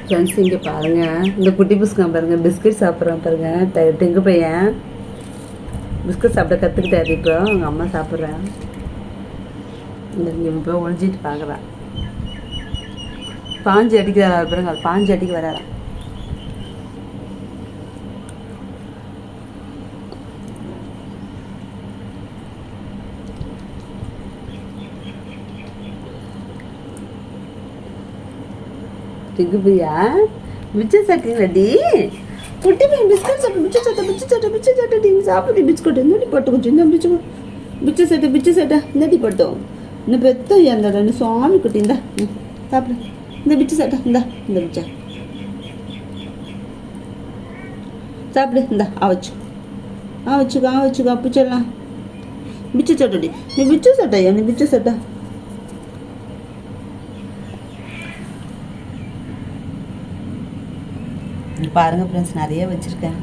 Friends இங்கே பாருங்கள், இந்த குட்டி புஸ்கான் பாருங்கள், பிஸ்கட் சாப்பிட்றான் பாருங்கள். டெங்கு பையன் பிஸ்கட் சாப்பிட கற்றுக்கிட்டாரு. இப்போ அவங்க அம்மா சாப்பிட்றேன். இந்த இப்போ ஒழிஞ்சிட்டு பார்க்குறான். பாஞ்சு அடிக்க பாருங்க, அது பாஞ்சு அடிக்க வரான். டிங்கு பையா மிச்ச சாப்பிட்டீங்களாடி? குட்டி பையன் பிஸ்கட் சாப்பிட்டு பிச்சு சாப்பிட்டு நீங்கள் சாப்பிட்டு பிஸ்கட் இந்தாடி பட்டு கொஞ்சம் இந்த பிச்சு சட்டை இந்தாடி பட்டோம். இன்னும் பெத்தம் இந்த ரெண்டு சுவாமி குட்டி இந்தா சாப்பிடு. இந்த பிச்சு சட்டை இந்த பிச்சா சாப்பிடு. இந்த ஆவச்சுக்கோ பிச்செல்லாம் பிச்சு சட்டடி. நீ பிச்சு சட்டையா? நீ பிச்சு சட்டை பாருங்கள் ஃப்ரெண்ட்ஸ், நிறைய வச்சுருக்கேன்.